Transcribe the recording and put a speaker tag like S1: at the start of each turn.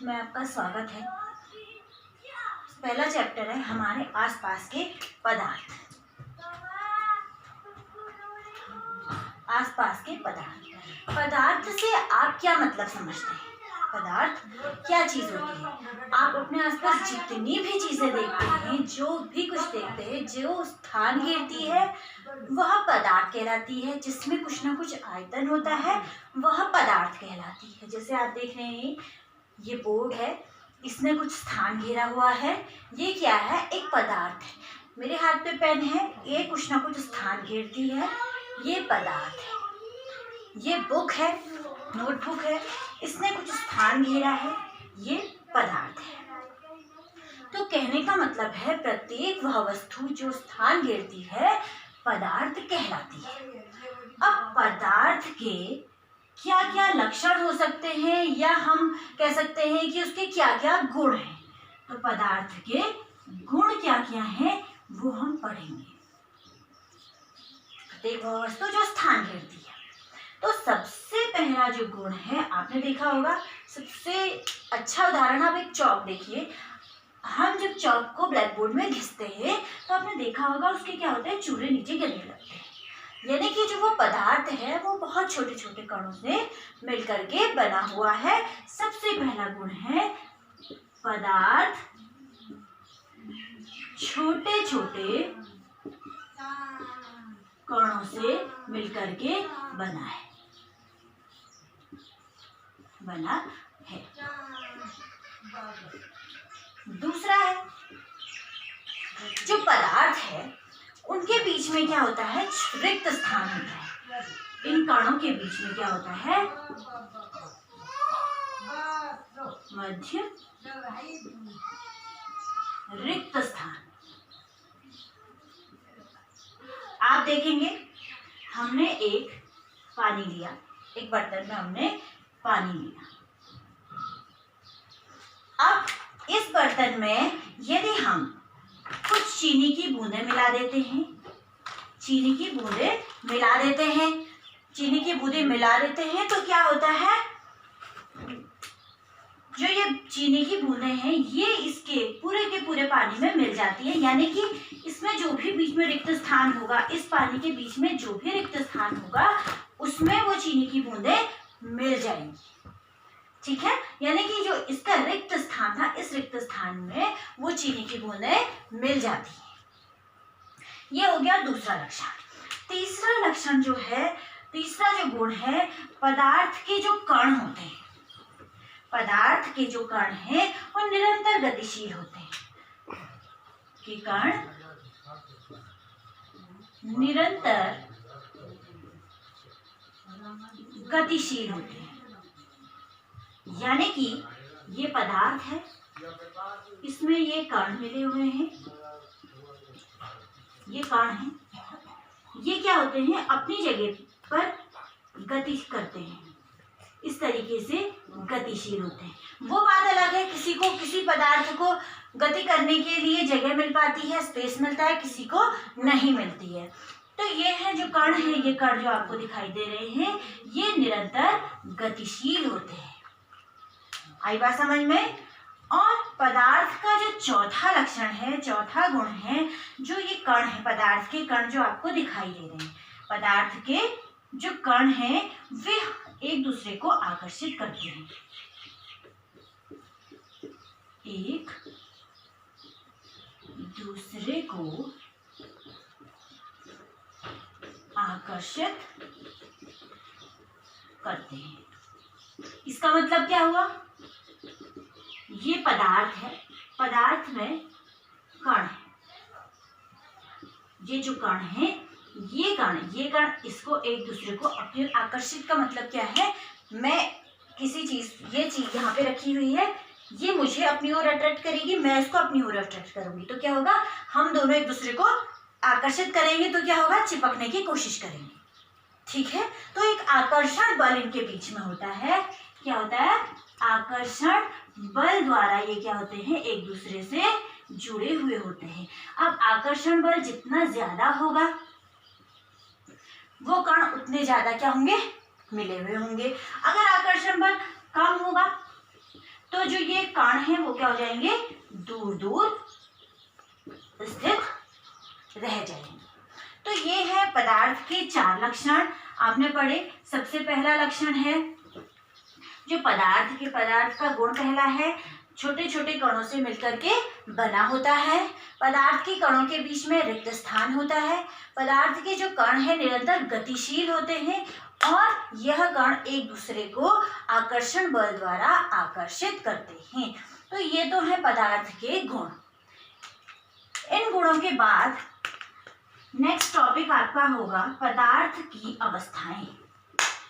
S1: में आपका स्वागत है। पहला चैप्टर है हमारे आसपास के पदार्थ। आसपास के पदार्थ। पदार्थ से आप क्या मतलब समझते हैं? पदार्थ क्या चीज होती है? आप अपने आसपास जितनी भी चीजें देखते हैं, जो भी कुछ देखते हैं, जो स्थान घेरती है वह पदार्थ कहलाती है। जिसमें कुछ ना कुछ आयतन होता है वह पदार्थ कहलाती है। जैसे आप देख रहे हैं ये बोर्ड है, इसने कुछ स्थान घेरा हुआ है। ये क्या है? एक पदार्थ है। मेरे हाथ पे पेन है, ये कुछ ना कुछ स्थान घेरती है, ये पदार्थ है। ये बुक है, नोटबुक है, इसने कुछ स्थान घेरा है, ये पदार्थ है। तो कहने का मतलब है प्रत्येक वह वस्तु जो स्थान घेरती है पदार्थ कहलाती है। अब पदार्थ के क्या क्या लक्षण हो सकते हैं, या हम कह सकते हैं कि उसके क्या क्या गुण हैं। तो पदार्थ के गुण क्या क्या हैं वो हम पढ़ेंगे। प्रत्येक वह वस्तु जो स्थान घेरती है। तो सबसे पहला जो गुण है, आपने देखा होगा, सबसे अच्छा उदाहरण आप एक चौक देखिए। हम जब चौक को ब्लैक बोर्ड में घिसते हैं तो आपने देखा होगा उसके क्या होते हैं, चूरे नीचे गिरने लगते हैं। यानी कि जो वो पदार्थ है वो बहुत छोटे छोटे कणों से मिलकर के बना हुआ है। सबसे पहला गुण है पदार्थ छोटे छोटे कणों से मिलकर के बना है। दूसरा है जो पदार्थ है उनके बीच में क्या होता है, रिक्त स्थान होता है। इन कणों के बीच में क्या होता है, मध्य रिक्त स्थान। आप देखेंगे हमने एक पानी लिया, एक बर्तन में हमने पानी लिया। अब इस बर्तन में यदि हम कुछ चीनी की बूंदें मिला देते हैं, चीनी की बूंदें मिला देते हैं, चीनी की बूंदें मिला देते हैं तो क्या होता है, जो ये चीनी की बूंदें हैं ये इसके पूरे के पूरे पानी में मिल जाती है। यानी कि इसमें जो भी बीच में रिक्त स्थान होगा, इस पानी के बीच में जो भी रिक्त स्थान होगा उसमें वो चीनी की बूंदें मिल जाएंगी। ठीक है, यानी कि जो इसका रिक्त स्थान था, इस रिक्त स्थान में वो चीनी की बूंदें मिल जाती है। ये हो गया दूसरा लक्षण। तीसरा लक्षण जो है, तीसरा जो गुण है, पदार्थ के जो कण होते हैं, पदार्थ के जो कण हैं वो निरंतर गतिशील होते हैं। कि कण निरंतर गतिशील होते हैं। यानी कि ये पदार्थ है, इसमें ये कण मिले हुए हैं, ये कण हैं, ये क्या होते हैं, अपनी जगह पर गति करते हैं, इस तरीके से गतिशील होते हैं। वो बात अलग है, किसी को किसी पदार्थ को गति करने के लिए जगह मिल पाती है, स्पेस मिलता है, किसी को नहीं मिलती है। तो ये है जो कण है, ये कण जो आपको दिखाई दे रहे हैं ये निरंतर गतिशील होते हैं। आई बात समझ में? और पदार्थ का जो चौथा लक्षण है, चौथा गुण है, जो ये कण है, पदार्थ के कण जो आपको दिखाई दे रहे हैं, पदार्थ के जो कण हैं वे एक दूसरे को आकर्षित करते हैं। एक दूसरे को आकर्षित करते हैं। इसका मतलब क्या हुआ, ये पदार्थ है, पदार्थ में कण है, ये जो कण है ये कण इसको एक दूसरे को अपने आकर्षित का मतलब क्या है, मैं किसी चीज, ये चीज यहाँ पे रखी हुई है, ये मुझे अपनी ओर अट्रैक्ट करेगी, मैं इसको अपनी ओर अट्रैक्ट करूंगी, तो क्या होगा, हम दोनों एक दूसरे को आकर्षित करेंगे, तो क्या होगा, चिपकने की कोशिश करेंगे। ठीक है, तो एक आकर्षण बल इनके बीच में होता है। क्या होता है, आकर्षण बल द्वारा ये क्या होते हैं, एक दूसरे से जुड़े हुए होते हैं। अब आकर्षण बल जितना ज्यादा होगा वो कण उतने ज्यादा क्या होंगे, मिले हुए होंगे। अगर आकर्षण बल कम होगा तो जो ये कण है वो क्या हो जाएंगे, दूर दूर स्थित रह जाएंगे। तो ये है पदार्थ के 4 लक्षण आपने पढ़े। सबसे पहला लक्षण है जो पदार्थ का गुण पहला है, छोटे छोटे कणों से मिलकर के बना होता है। पदार्थ के कणों के बीच में रिक्त स्थान होता है। पदार्थ के जो कण है निरंतर गतिशील होते हैं और यह कण एक दूसरे को आकर्षण बल द्वारा आकर्षित करते हैं। तो ये तो है पदार्थ के गुण। इन गुणों के बाद नेक्स्ट टॉपिक आपका होगा पदार्थ की अवस्थाएं।